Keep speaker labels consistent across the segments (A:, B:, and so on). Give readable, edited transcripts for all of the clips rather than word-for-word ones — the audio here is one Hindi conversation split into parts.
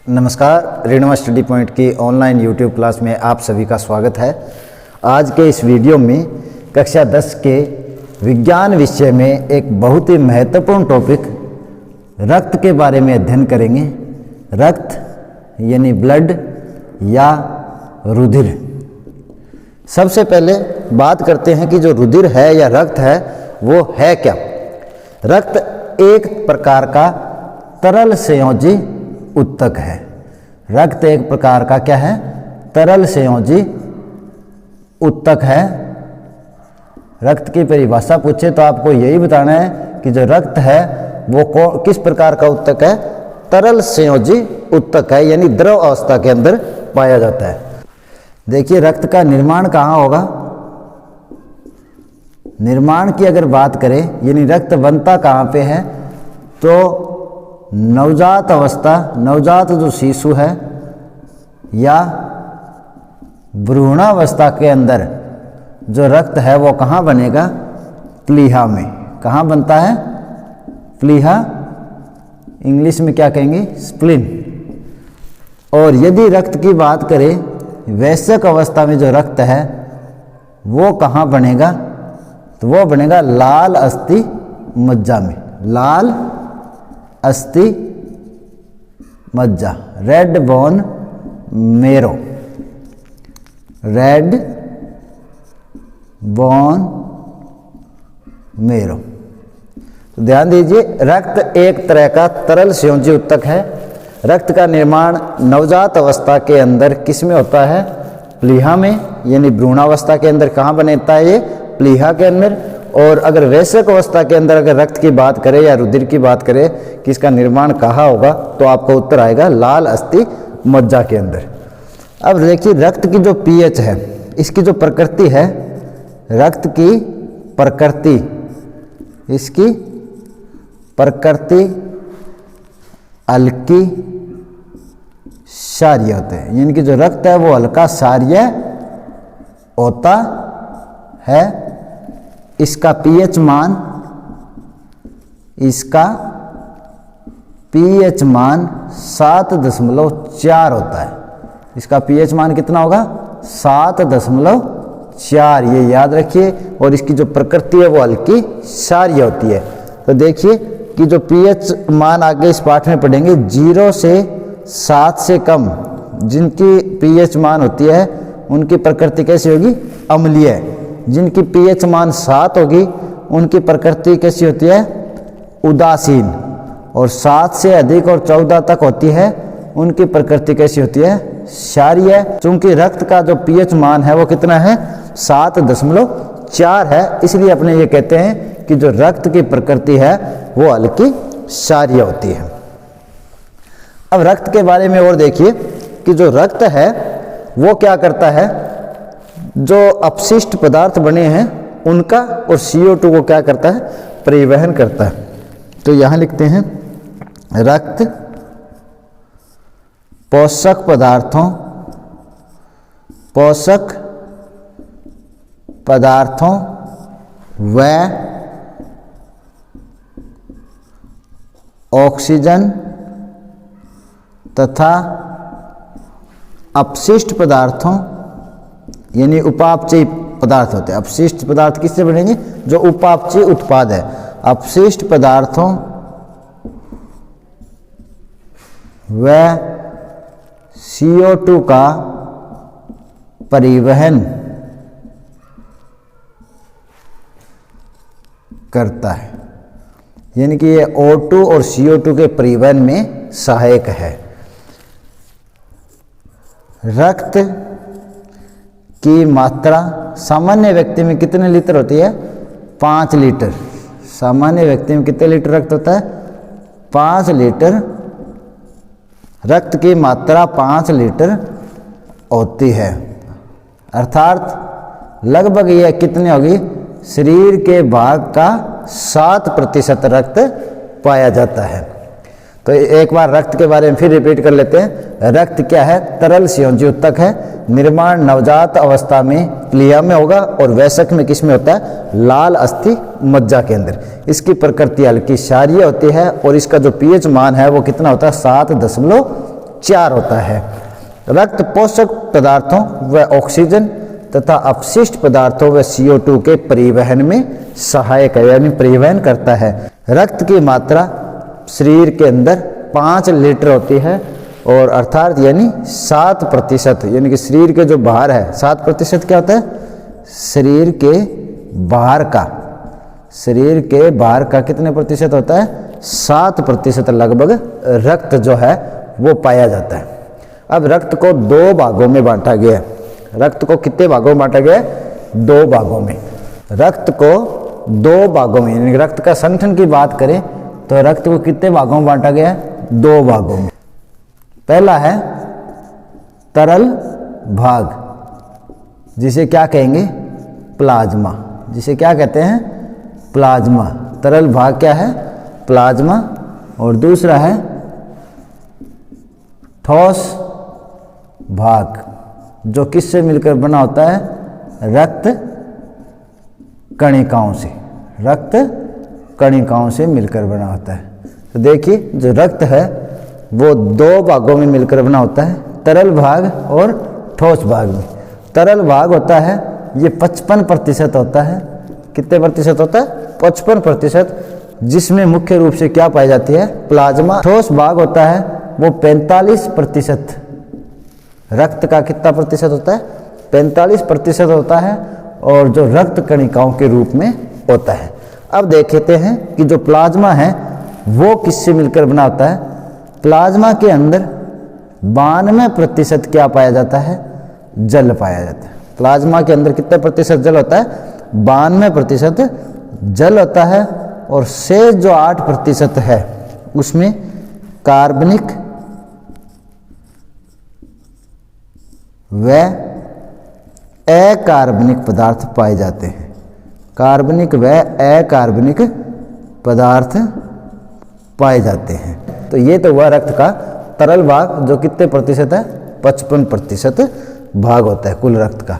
A: नमस्कार, रेणुमा स्टडी पॉइंट की ऑनलाइन यूट्यूब क्लास में आप सभी का स्वागत है। आज के इस वीडियो में कक्षा 10 के विज्ञान विषय में एक बहुत ही महत्वपूर्ण टॉपिक रक्त के बारे में अध्ययन करेंगे। रक्त यानी ब्लड या रुधिर। सबसे पहले बात करते हैं कि जो रुधिर है या रक्त है वो है क्या। रक्त एक प्रकार का तरल संयोजी उत्तक है। रक्त एक प्रकार का क्या है? तरल संयोजी उत्तक है। रक्त की परिभाषा पूछे तो आपको यही बताना है कि जो रक्त है वो किस प्रकार का उत्तक है? तरल संयोजी उत्तक है, यानी द्रव अवस्था के अंदर पाया जाता है। देखिए, रक्त का निर्माण कहाँ होगा? निर्माण की अगर बात करें, यानी रक्त बनता कहाँ पे है, तो नवजात अवस्था, नवजात जो शिशु है या भ्रूणावस्था के अंदर जो रक्त है वो कहाँ बनेगा? प्लीहा में। कहाँ बनता है? प्लीहा, इंग्लिश में क्या कहेंगे? स्प्लीन। और यदि रक्त की बात करें, वयस्क अवस्था में जो रक्त है वो कहाँ बनेगा? तो वो बनेगा लाल अस्थि मज्जा में। लाल अस्थि मज्जा, red bone marrow, red bone marrow. तो ध्यान दीजिए, रक्त एक तरह का तरल संयोजी उत्तक है। रक्त का निर्माण नवजात अवस्था के अंदर किस में होता है? प्लीहा में, यानी भ्रूणावस्था के अंदर। कहाँ बनता है ये? प्लीहा के अंदर। और अगर वयस्क अवस्था के अंदर अगर रक्त की बात करें या रुधिर की बात करें कि इसका निर्माण कहाँ होगा, तो आपको उत्तर आएगा लाल अस्थि मज्जा के अंदर। अब देखिए, रक्त की जो पीएच है, इसकी जो प्रकृति है, रक्त की प्रकृति, इसकी प्रकृति हल्की क्षारीय होते हैं। यानी कि जो रक्त है वो हल्का क्षारीय होता है। इसका पीएच मान, इसका पीएच मान 7.4 होता है। इसका पीएच मान कितना होगा? 7.4, ये याद रखिए। और इसकी जो प्रकृति है वो हल्की क्षारीय होती है। तो देखिए कि जो पीएच मान आगे इस पाठ में पढ़ेंगे, 0 से 7 से कम जिनकी पीएच मान होती है उनकी प्रकृति कैसी होगी? अम्लीय। जिनकी पीएच मान 7 होगी उनकी प्रकृति कैसी होती है? उदासीन। और 7 से अधिक और 14 तक होती है उनकी प्रकृति कैसी होती है? क्षारीय। चूंकि रक्त का जो पीएच मान है वो कितना है? 7.4 है। इसलिए अपने ये कहते हैं कि जो रक्त की प्रकृति है वो हल्की क्षारीय होती है। अब रक्त के बारे में और देखिए कि जो रक्त है वो क्या करता है? जो अपशिष्ट पदार्थ बने हैं उनका और CO2 को क्या करता है? परिवहन करता है। तो यहाँ लिखते हैं, रक्त पोषक पदार्थों व ऑक्सीजन तथा अपशिष्ट पदार्थों, यानी उपापचयी पदार्थ होते हैं। अपशिष्ट पदार्थ किससे बनेंगे? जो उपापचयी उत्पाद है। अपशिष्ट पदार्थों व CO2 का परिवहन करता है। यानी कि ये O2 और CO2 के परिवहन में सहायक है। रक्त की मात्रा सामान्य व्यक्ति में कितने लीटर होती है? 5 लीटर। सामान्य व्यक्ति में कितने लीटर रक्त होता है? 5 लीटर। रक्त की मात्रा 5 लीटर होती है। अर्थात लगभग यह कितनी होगी? शरीर के भाग का 7% रक्त पाया जाता है। तो एक बार रक्त के बारे में फिर रिपीट कर लेते हैं। रक्त क्या है? तरल संयोजी उत्तक है। निर्माण नवजात अवस्था में प्लीहा में होगा और वयस्क में किस में होता है? लाल अस्थि मज्जा के अंदर। इसकी प्रकृति हल्की क्षारीय होती है और इसका जो पीएच मान है वो कितना होता है? 4 होता है। रक्त पोषक पदार्थों व ऑक्सीजन तथा अपशिष्ट पदार्थों व CO2 के परिवहन में सहायक है, यानी परिवहन करता है। रक्त की मात्रा शरीर के अंदर 5 लीटर होती है, और अर्थात यानी 7%, यानी कि शरीर के जो बाहर है 7% क्या होता है, शरीर के बाहर का कितने प्रतिशत होता है, 7% लगभग रक्त जो है वो पाया जाता है। अब रक्त को 2 भागों में बांटा गया है। रक्त को कितने भागों में बांटा गया है, 2 भागों में। रक्त को 2 भागों में, यानी रक्त का संगठन की बात करें तो रक्त को कितने भागों में बांटा गया है, 2 भागों में। पहला है तरल भाग, जिसे क्या कहेंगे, प्लाज्मा, जिसे क्या कहते हैं, प्लाज्मा। तरल भाग क्या है, प्लाज्मा। और दूसरा है ठोस भाग, जो किससे मिलकर बना होता है, रक्त कणिकाओं से, रक्त कणिकाओं से मिलकर बना होता है। तो देखिए जो रक्त है वो 2 भागों में मिलकर बना होता है, तरल भाग और ठोस भाग में। तरल भाग होता है ये 55% होता है। कितने प्रतिशत होता है, 55%, जिसमें मुख्य रूप से क्या पाई जाती है, प्लाज्मा। ठोस भाग होता है वो 45%। रक्त का कितना प्रतिशत होता है, 45% होता है, और जो रक्त कणिकाओं के रूप में होता है। अब देखते हैं कि जो प्लाज्मा है वो किससे मिलकर बना होता है। प्लाज्मा के अंदर 92% क्या पाया जाता है, जल पाया जाता है। प्लाज्मा के अंदर कितने प्रतिशत जल होता है, 92% जल होता है, और शेष जो 8% है उसमें कार्बनिक व अकार्बनिक पदार्थ पाए जाते हैं। कार्बनिक व अकार्बनिक पदार्थ पाए जाते हैं। तो ये तो हुआ रक्त का तरल भाग, जो कितने प्रतिशत है, 55% भाग होता है कुल रक्त का।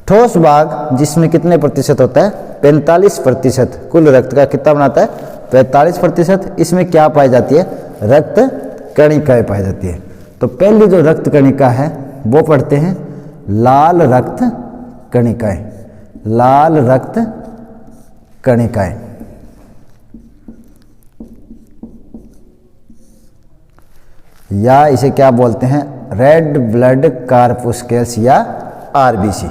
A: ठोस भाग जिसमें कितने प्रतिशत होता है, 45%। कुल रक्त का कितना बनाता है, 45%। इसमें क्या पाई जाती है, रक्त कणिकाएं पाई जाती है। तो पहली जो रक्त कणिका है वो पढ़ते हैं लाल रक्त कणिकाएं। लाल रक्त कणिकाएं, या इसे क्या बोलते हैं, रेड ब्लड कार्पुस्कल्स या RBC।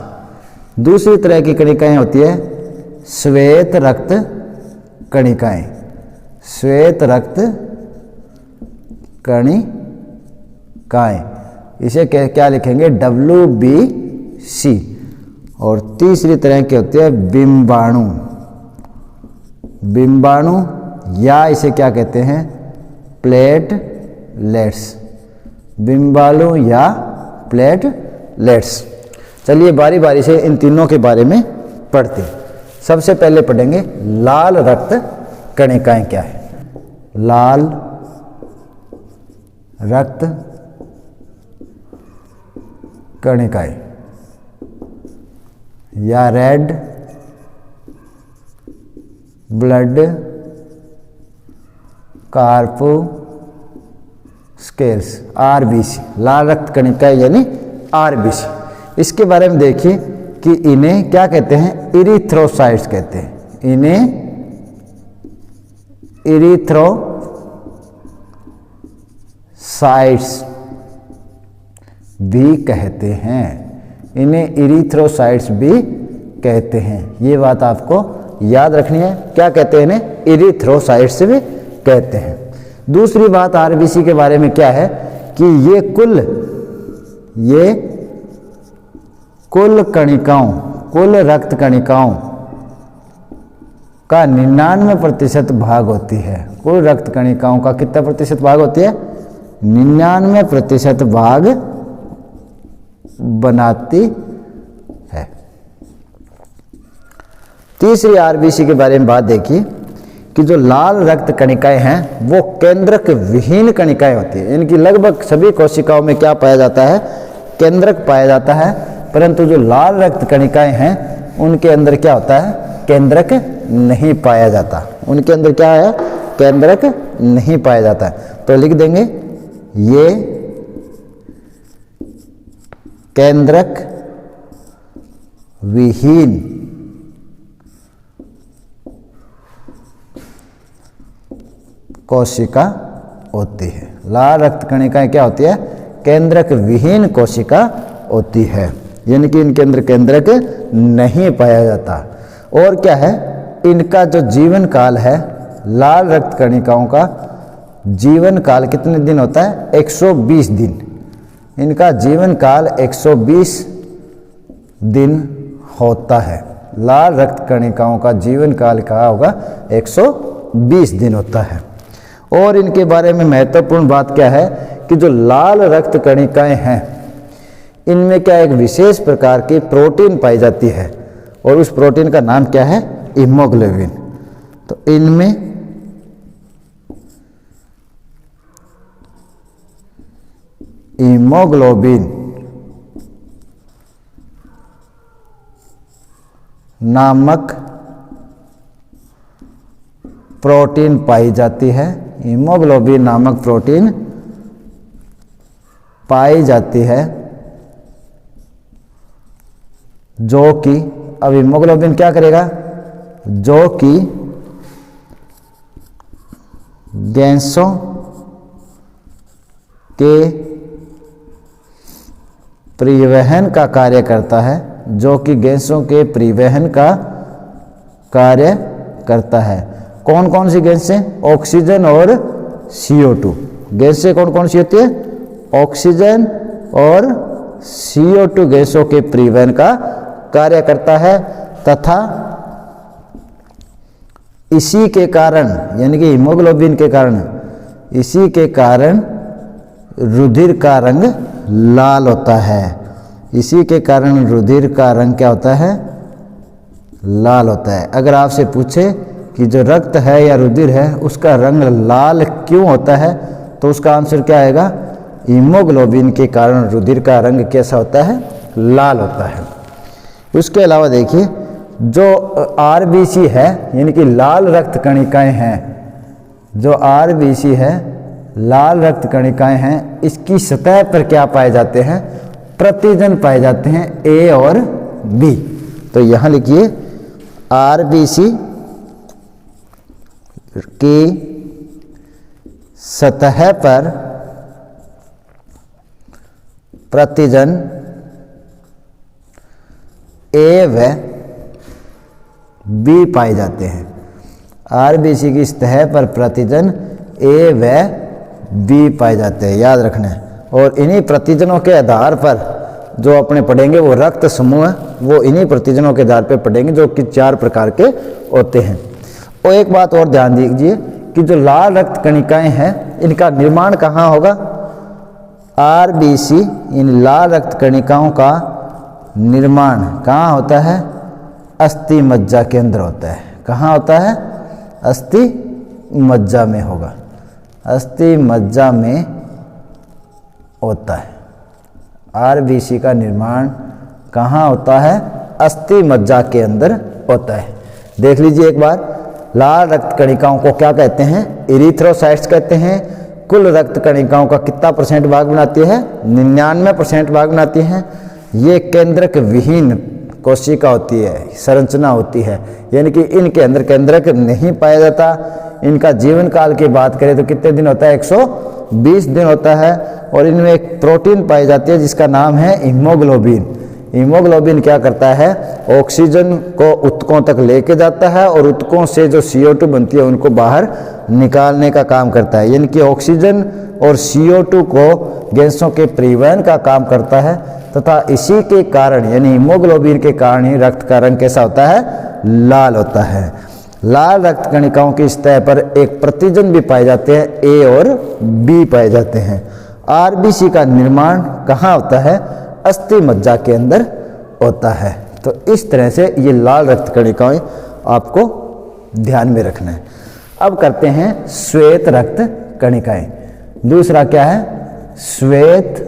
A: दूसरी तरह की कणिकाएं होती है श्वेत रक्त कणिकाएं। श्वेत रक्त कणिकाएं, इसे क्या लिखेंगे, WBC। और तीसरी तरह की होती है बिंबाणु। बिंबाणु, या इसे क्या कहते हैं, प्लेटलेट्स। बिंबाणु या प्लेटलेट्स। चलिए बारी बारी से इन तीनों के बारे में पढ़ते हैं। सबसे पहले पढ़ेंगे लाल रक्त कणिकाएं क्या है। लाल रक्त कणिकाएं या रेड ब्लड कार्पुस्कल्स, RBC। लाल रक्त कणिकाएं यानी RBC। इसके बारे में देखिए कि इन्हें क्या कहते हैं, इरिथ्रोसाइट्स कहते हैं। इन्हें इरिथ्रोसाइट्स भी कहते हैं। इन्हें इरिथ्रोसाइट्स भी कहते हैं। ये बात आपको याद रखनी है। क्या कहते हैं इन्हें, इरिथ्रोसाइट्स भी कहते हैं। दूसरी बात RBC के बारे में क्या है कि ये कुल कणिकाओं, कुल रक्त कणिकाओं का 99% भाग होती है। कुल रक्त कणिकाओं का कितना प्रतिशत भाग होती है, 99% भाग बनाती है। तीसरी RBC के बारे में बात देखिए कि जो लाल रक्त कणिकाएं हैं वो केंद्रक विहीन कणिकाएं होती है। इनकी लगभग सभी कोशिकाओं में क्या पाया जाता है, केंद्रक पाया जाता है। परंतु जो लाल रक्त कणिकाएं हैं उनके अंदर क्या होता है, केंद्रक नहीं पाया जाता। उनके अंदर क्या है, केंद्रक नहीं पाया जाता। तो लिख देंगे ये केंद्रक विहीन कोशिका होती है। लाल रक्त कणिकाएं क्या होती है? केंद्रक विहीन कोशिका होती है, यानी कि इनके अंदर केंद्रक नहीं पाया जाता। और क्या है, इनका जो जीवन काल है, लाल रक्त कणिकाओं का जीवन काल कितने दिन होता है? 120 दिन। इनका जीवन काल 120 दिन होता है। लाल रक्त कणिकाओं का जीवन काल क्या होगा? 120 दिन होता है। और इनके बारे में महत्वपूर्ण बात क्या है कि जो लाल रक्त कणिकाएं हैं, इनमें क्या एक विशेष प्रकार की प्रोटीन पाई जाती है, और उस प्रोटीन का नाम क्या है? हीमोग्लोबिन। तो इनमें हीमोग्लोबिन नामक प्रोटीन पाई जाती है। हीमोग्लोबिन नामक प्रोटीन पाई जाती है, जो कि अब हीमोग्लोबिन क्या करेगा? जो कि गैसों के परिवहन का कार्य करता है, जो कि गैसों के परिवहन का कार्य करता है। कौन कौन सी गैसें? ऑक्सीजन और CO2। गैसें कौन कौन सी होती है? ऑक्सीजन और CO2 गैसों के परिवहन का कार्य करता है, तथा इसी के कारण, यानी कि हीमोग्लोबिन के कारण, इसी के कारण रुधिर का रंग लाल होता है। इसी के कारण रुधिर का रंग क्या होता है? लाल होता है। अगर आपसे पूछे कि जो रक्त है या रुधिर है उसका रंग लाल क्यों होता है, तो उसका आंसर क्या आएगा? हीमोग्लोबिन के कारण रुधिर का रंग कैसा होता है? लाल होता है। उसके अलावा देखिए, जो RBC है, यानी कि लाल रक्त कणिकाएं हैं, जो RBC है, लाल रक्त कणिकाएं हैं, इसकी सतह पर क्या पाए जाते हैं? प्रतिजन पाए जाते हैं, A और B। तो यहां लिखिए, RBC की सतह पर प्रतिजन A व B पाए जाते हैं। RBC की सतह पर प्रतिजन A व B पाए जाते हैं, याद रखना है। और इन्हीं प्रतिजनों के आधार पर जो अपने पढ़ेंगे वो रक्त समूह, वो इन्हीं प्रतिजनों के आधार पर पढ़ेंगे, जो कि 4 प्रकार के होते हैं। और एक बात और ध्यान दीजिए कि जो लाल रक्त कणिकाएं हैं, इनका निर्माण कहाँ होगा? RBC, इन लाल रक्त कणिकाओं का निर्माण कहाँ होता है? अस्थि मज्जा के अंदर होता है। कहाँ होता है? अस्थि मज्जा में होगा। अस्थि मज्जा में होता है। RBC का निर्माण कहाँ होता है? अस्थि मज्जा के अंदर होता है। देख लीजिए एक बार, लाल रक्त कणिकाओं को क्या कहते हैं? इरिथ्रोसाइट्स कहते हैं। कुल रक्त कणिकाओं का कितना % भाग बनाती है? 99% भाग बनाती हैं। ये केंद्रक विहीन कोशिका होती है, संरचना होती है, यानी कि इनके अंदर केंद्रक नहीं पाया जाता। इनका जीवन काल की बात करें तो कितने दिन होता है? 120 दिन होता है। और इनमें एक प्रोटीन पाई जाती है जिसका नाम है हीमोग्लोबिन। हीमोग्लोबिन क्या करता है? ऑक्सीजन को ऊतकों तक लेके जाता है, और ऊतकों से जो CO2 बनती है उनको बाहर निकालने का काम करता है। यानी कि ऑक्सीजन और CO2 को गैसों के परिवहन का काम करता है, तथा इसी के कारण, यानी हीमोग्लोबिन के कारण ही रक्त का रंग कैसा होता है? लाल होता है। लाल रक्त कणिकाओं की सतह पर एक प्रतिजन भी पाए जाते हैं, A और B पाए जाते हैं। RBC का निर्माण कहाँ होता है? अस्थि मज्जा के अंदर होता है। तो इस तरह से ये लाल रक्त कणिकाएं आपको ध्यान में रखना है। अब करते हैं श्वेत रक्त कणिकाएं। दूसरा क्या है? श्वेत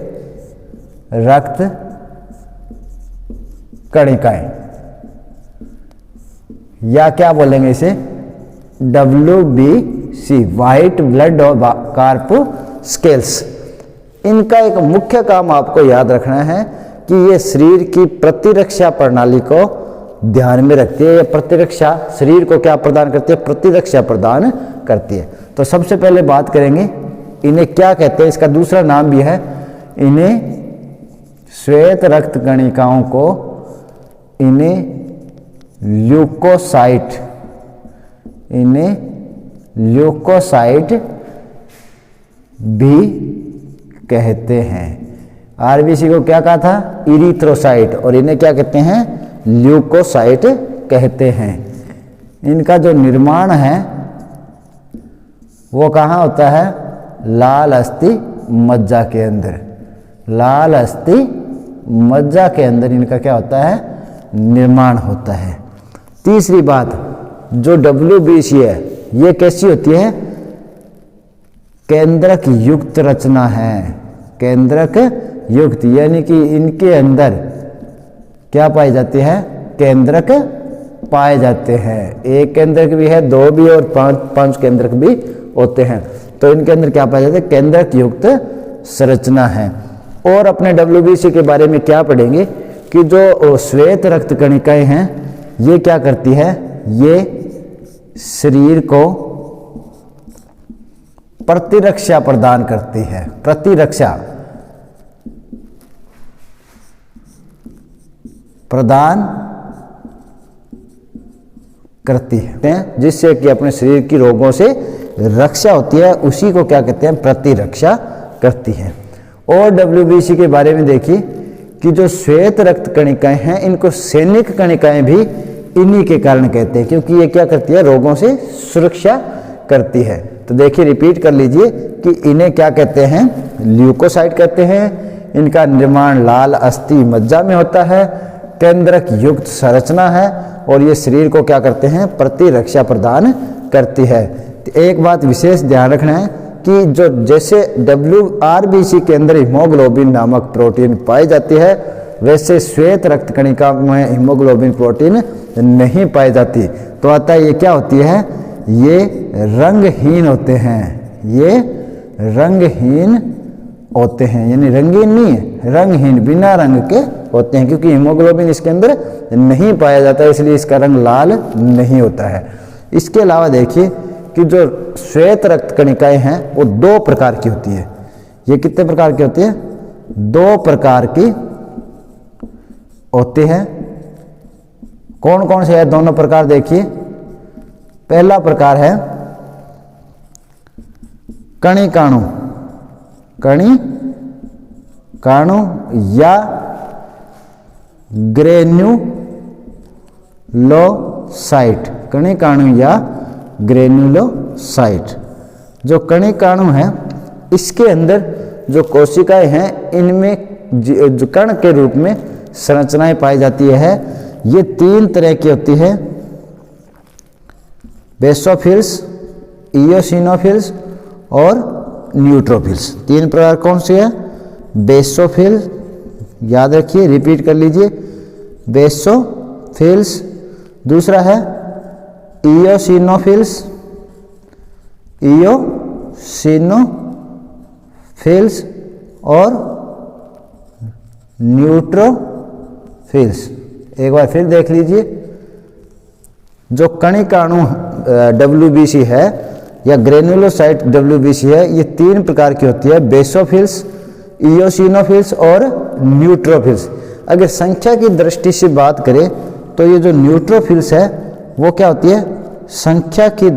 A: रक्त कणिकाएं, या क्या बोलेंगे इसे? WBC, white blood corpuscles. इनका एक मुख्य काम आपको याद रखना है कि ये शरीर की प्रतिरक्षा प्रणाली को ध्यान में रखती है। ये प्रतिरक्षा शरीर को क्या प्रदान करती है? प्रतिरक्षा प्रदान करती है। तो सबसे पहले बात करेंगे इन्हें क्या कहते हैं। इसका दूसरा नाम भी है, इन्हें श्वेत रक्त कणिकाओं को ल्यूकोसाइट, इन्हें ल्यूकोसाइट भी कहते हैं। आरबीसी को क्या कहा था? इरिथ्रोसाइट, और इन्हें क्या कहते हैं? ल्यूकोसाइट कहते हैं। इनका जो निर्माण है वो कहाँ होता है? लाल अस्थि मज्जा के अंदर। लाल अस्थि मज्जा के अंदर इनका क्या होता है? निर्माण होता है। तीसरी बात, जो WBC है ये कैसी होती है? केंद्रक युक्त रचना है। केंद्रक युक्त, यानी कि इनके अंदर क्या पाई जाती है? केंद्रक पाए जाते हैं। एक केंद्रक भी है, दो भी और पांच केंद्रक भी होते हैं। तो इनके अंदर क्या पाया जाता है? केंद्रक युक्त संरचना है। और अपने WBC के बारे में क्या पढ़ेंगे कि जो श्वेत रक्त कणिकाएं हैं ये क्या करती है? ये शरीर को प्रतिरक्षा प्रदान करती है। प्रतिरक्षा प्रदान करती है, जिससे कि अपने शरीर की रोगों से रक्षा होती है, उसी को क्या कहते हैं? प्रतिरक्षा करती है। और WBC के बारे में देखिए कि जो श्वेत रक्त कणिकाएं हैं इनको सैनिक कणिकाएं भी इन्हीं के कारण कहते हैं, क्योंकि ये क्या करती है? रोगों से सुरक्षा करती है। तो देखिए, रिपीट कर लीजिए कि इन्हें क्या कहते हैं? ल्यूकोसाइट कहते हैं। इनका निर्माण लाल अस्थि मज्जा में होता है, केंद्रक युक्त संरचना है, और ये शरीर को क्या करते हैं? प्रतिरक्षा प्रदान करती है। तो एक बात विशेष ध्यान रखना है कि जो जैसे WRBC के अंदर हीमोग्लोबिन नामक प्रोटीन पाई जाती है, वैसे श्वेत रक्त कणिका में हीमोग्लोबिन प्रोटीन नहीं पाई जाती। तो अतः ये क्या होती है? ये रंगहीन होते हैं। ये रंगहीन होते हैं, यानी रंगीन नहीं है, रंगहीन, बिना रंग के होते हैं, क्योंकि हीमोग्लोबिन इसके अंदर नहीं पाया जाता है, इसलिए इसका रंग लाल नहीं होता है। इसके अलावा देखिए कि जो श्वेत रक्त कणिकाएं हैं वो दो प्रकार की होती है। ये कितने प्रकार की होती है? दो प्रकार की होती है। कौन कौन से है दोनों प्रकार? देखिए, पहला प्रकार है कणिकाणु, कणिकाणु या ग्रेन्युलोसाइट, कणिकाणु या ग्रेन्युलोसाइट। जो कणिकाणु है इसके अंदर जो कोशिकाएं हैं इनमें जो कण के रूप में संरचनाएं पाई जाती है। ये तीन तरह की होती है, बेसोफिल्स, इयोसिनोफिल्स और न्यूट्रोफिल्स। तीन प्रकार कौन से हैं? बेसोफिल, याद रखिए, रिपीट कर लीजिए, बेसोफिल्स। दूसरा है इयोसिनोफिल्स, इयोसिनोफिल्स और न्यूट्रोफिल्स। एक बार फिर देख लीजिए, जो कणिकाणु WBC है या ग्रेन्युलोसाइट WBC है, ये तीन प्रकार की होती है, बेसोफिल्स, इयोसिनोफिल्स और न्यूट्रोफिल्स। अगर संख्या की दृष्टि से बात करें तो ये जो न्यूट्रोफिल्स है वो क्या होती है? संख्या की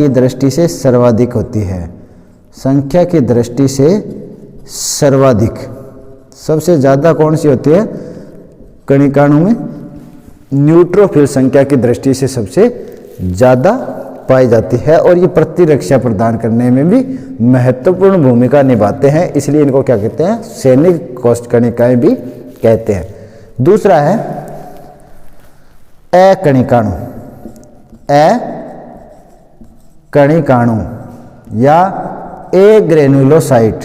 A: दृष्टि से सर्वाधिक होती है। संख्या की दृष्टि से सर्वाधिक, सबसे ज़्यादा कौन सी होती है? कणिकाणु में न्यूट्रोफिल संख्या की दृष्टि से सबसे ज़्यादा पाई जाती है, और ये प्रतिरक्षा प्रदान करने में भी महत्वपूर्ण भूमिका निभाते हैं, इसलिए इनको क्या कहते हैं? सैनिक कोष्ठ कणिकाएं भी कहते हैं। दूसरा है अकणिकाणु, अकणिकाणु या एग्रेन्युलोसाइट,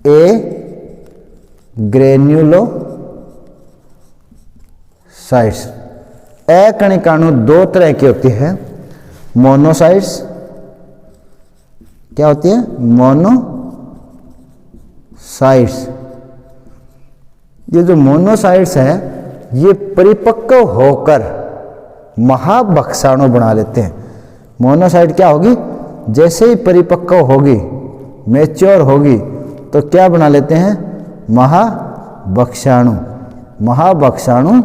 A: एग्रेन्युलोसाइट्स। अकणिकाणु दो तरह की होती है, मोनोसाइट्स, क्या होती है? साइट्स, ये जो मोनोसाइट्स है ये परिपक्व होकर महाभक्षाणु बना लेते हैं। मोनोसाइट क्या होगी, जैसे ही परिपक्व होगी, मैच्योर होगी, तो क्या बना लेते हैं, महाभक्षाणु, महाभक्षाणु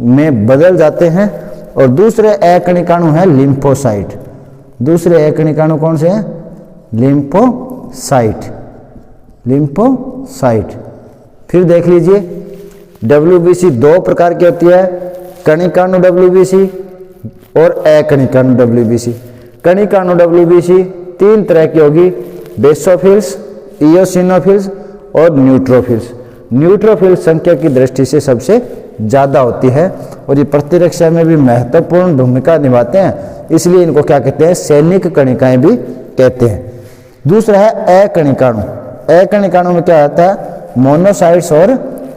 A: में बदल जाते हैं। और दूसरे अकणिकाणु हैं लिम्फोसाइट। दूसरे अकणिकाणु कौन से हैं, लिम्फोसाइट, लिम्फोसाइट। फिर देख लीजिए WBC दो प्रकार की होती है, कणिकाणु WBC और अकणिकाणु WBC। कणिकाणु WBC तीन तरह की होगी, बेसोफिल्स, इयोसिनोफिल्स और न्यूट्रोफिल्स। न्यूट्रोफिल्स संख्या की दृष्टि से सबसे ज़्यादा होती है और ये प्रतिरक्षा में भी महत्वपूर्ण भूमिका निभाते हैं, इसलिए इनको क्या कहते हैं, सैनिक कणिकाएं भी कहते हैं। दूसरा है अकणिकाणु। अकणिकाणु में क्या आता है, मोनोसाइट्स और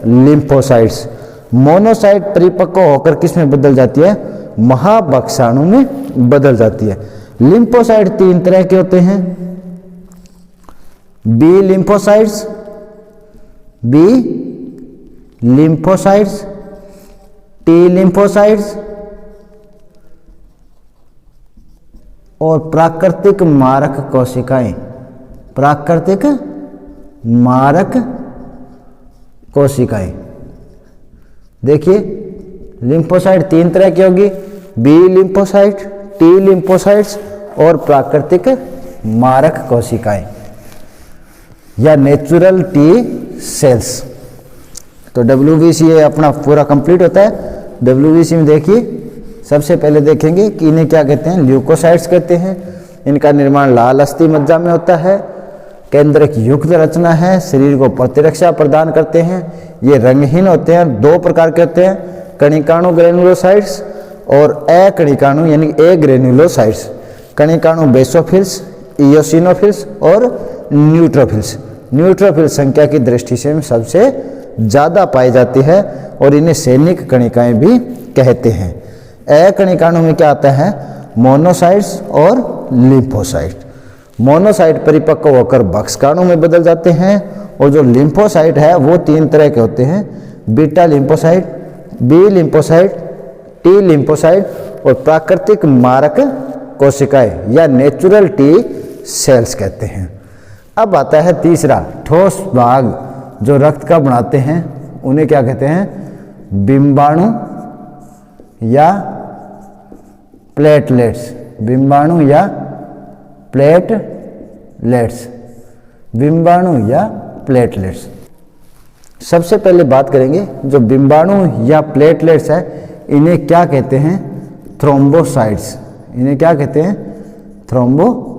A: लिम्फोसाइट्स। मोनोसाइट परिपक्व होकर किस में बदल जाती है, महाभक्षाणु में बदल जाती है। लिम्फोसाइट तीन तरह के होते हैं, B lymphocytes, B lymphocytes, T lymphocytes और प्राकृतिक मारक कोशिकाएं। प्राकृतिक मारक कोशिकाएं, देखिए लिम्फोसाइट तीन तरह की होगी, बी लिम्फोसाइट, टी लिम्फोसाइट्स और प्राकृतिक मारक कोशिकाएं या नेचुरल टी सेल्स। तो WBC ये अपना पूरा कंप्लीट होता है। WBC में देखिए सबसे पहले देखेंगे कि इन्हें क्या कहते हैं, ल्यूकोसाइट्स कहते हैं। इनका निर्माण लाल अस्थि मज्जा में होता है, केंद्रक युक्त रचना है, शरीर को प्रतिरक्षा प्रदान करते हैं। ये रंगहीन होते हैं, दो प्रकार के होते हैं, कणिकाणु ग्रेनुलोसाइट्स और अकणिकाणु यानी एग्रेनुलोसाइट्स। कणिकाणु बेसोफिल्स, इयोसिनोफिल्स और न्यूट्रोफिल्स। न्यूट्रोफिल्स संख्या की दृष्टि से सबसे ज़्यादा पाई जाती है और इन्हें सैनिक कणिकाएं भी कहते हैं। अकणिकाणु में क्या आता है, मोनोसाइट्स और लिम्फोसाइट। मोनोसाइट परिपक्व होकर भक्षकाणु में बदल जाते हैं और जो लिम्फोसाइट है वो तीन तरह के होते हैं, beta lymphocyte, B lymphocyte, T lymphocyte और प्राकृतिक मारक कोशिकाएं या नेचुरल टी सेल्स कहते हैं। अब आता है तीसरा, ठोस भाग जो रक्त का बनाते हैं उन्हें क्या कहते हैं, बिंबाणु या प्लेटलेट्स। बिंबाणु या प्लेटलेट्स, बिंबाणु या प्लेटलेट्स। सबसे पहले बात करेंगे जो बिंबाणु या प्लेटलेट्स है इन्हें क्या कहते हैं, थ्रोम्बोसाइट्स। इन्हें क्या कहते हैं, थ्रोम्बोसाइट्स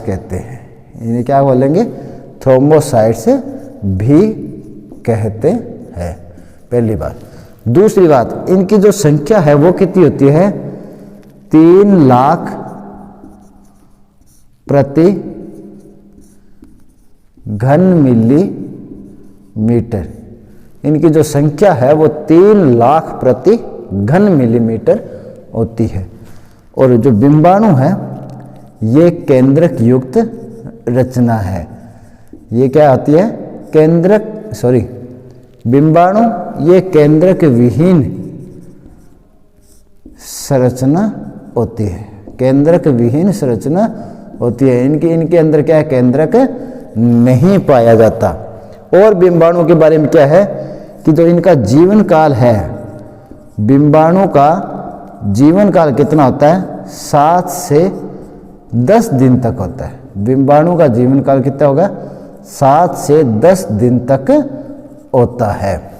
A: कहते हैं। इन्हें क्या बोलेंगे, थ्रोम्बोसाइट्स भी कहते हैं, पहली बात। दूसरी बात, इनकी जो संख्या है वो कितनी होती है, 3 लाख प्रति घन मिलीमीटर। इनकी जो संख्या है वो 3 लाख प्रति घन मिलीमीटर होती है। और जो बिंबाणु है ये केंद्रक युक्त रचना है। ये क्या आती है, बिंबाणु ये केंद्रक विहीन संरचना होती है, केंद्रक विहीन संरचना होती है। इनके अंदर क्या है, केंद्रक नहीं पाया जाता। और बिंबाणु के बारे में क्या है कि जो इनका जीवन काल है, बिंबाणु का जीवन काल कितना होता है, 7 से 10 दिन तक होता है। बिंबाणु का जीवन काल कितना होगा, 7 से 10 दिन तक होता है।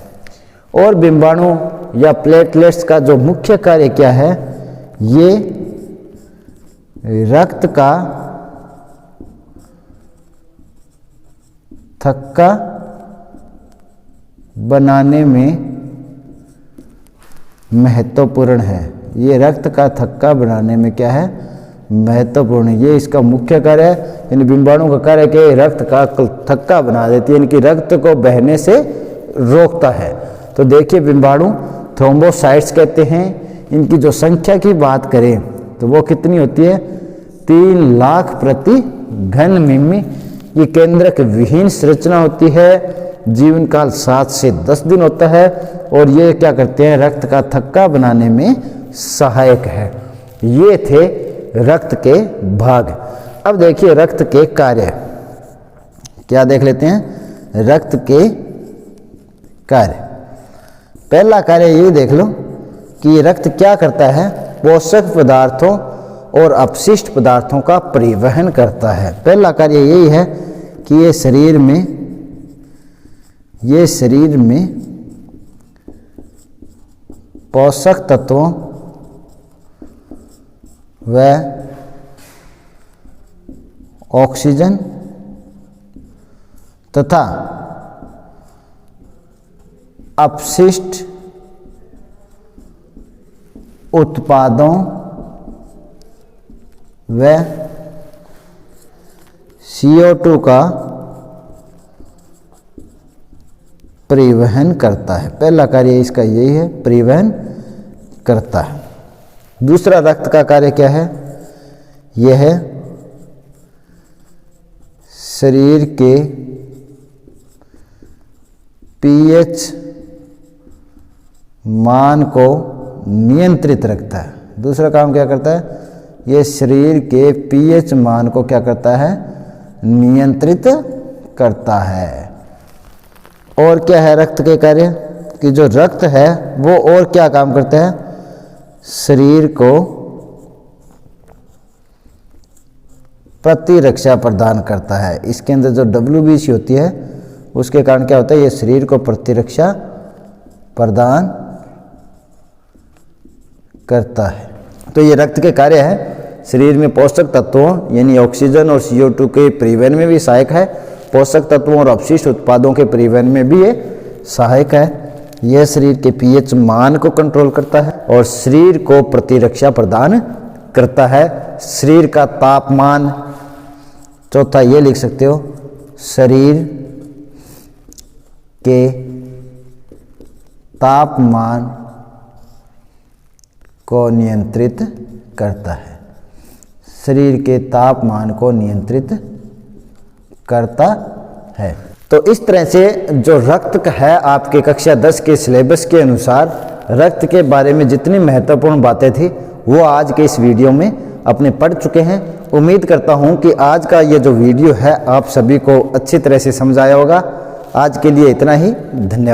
A: और बिंबाणु या प्लेटलेट्स का जो मुख्य कार्य क्या है, ये रक्त का थक्का बनाने में महत्वपूर्ण है। ये रक्त का थक्का बनाने में क्या है, महत्वपूर्ण है। ये इसका मुख्य कार्य है। इन बिंबाणु का कार्य क्या है, रक्त का थक्का बना देती है, इनकी रक्त को बहने से रोकता है। तो देखिए बिंबाणु थ्रोम्बोसाइट्स कहते हैं। इनकी जो संख्या की बात करें तो वो कितनी होती है, 3 लाख प्रति घन ये केंद्रक विहीन संरचना होती है, जीवन काल 7 से 10 दिन होता है और ये क्या करते हैं, रक्त का थक्का बनाने में सहायक है। ये थे रक्त के भाग। अब देखिए रक्त के कार्य, क्या देख लेते हैं, रक्त के कार्य। पहला कार्य ये देख लो कि रक्त क्या करता है, पोषक पदार्थों और अपशिष्ट पदार्थों का परिवहन करता है। पहला कार्य यही है कि ये शरीर में पोषक तत्वों व ऑक्सीजन तथा अपशिष्ट उत्पादों व CO2 का परिवहन करता है। पहला कार्य इसका यही है, परिवहन करता है। दूसरा रक्त का कार्य क्या है, यह है शरीर के pH मान को नियंत्रित रखता है। दूसरा काम क्या करता है, ये शरीर के pH मान को क्या करता है, नियंत्रित करता है। और क्या है रक्त के कार्य, कि जो रक्त है वो और क्या काम करता है, शरीर को प्रतिरक्षा प्रदान करता है। इसके अंदर जो WBC होती है उसके कारण क्या होता है, ये शरीर को प्रतिरक्षा प्रदान करता है। तो ये रक्त के कार्य है, शरीर में पोषक तत्वों यानी ऑक्सीजन और CO2 के परिवहन में भी सहायक है, पोषक तत्वों और अपशिष्ट उत्पादों के परिवहन में भी ये सहायक है। यह शरीर के pH मान को कंट्रोल करता है और शरीर को प्रतिरक्षा प्रदान करता है। शरीर का तापमान, चौथा ये लिख सकते हो, शरीर के तापमान को नियंत्रित करता है। शरीर के तापमान को नियंत्रित करता है। तो इस तरह से जो रक्त है, आपके कक्षा 10 के सिलेबस के अनुसार रक्त के बारे में जितनी महत्वपूर्ण बातें थी वो आज के इस वीडियो में अपने पढ़ चुके हैं। उम्मीद करता हूं कि आज का ये जो वीडियो है आप सभी को अच्छी तरह से समझ आया होगा। आज के लिए इतना ही, धन्यवाद।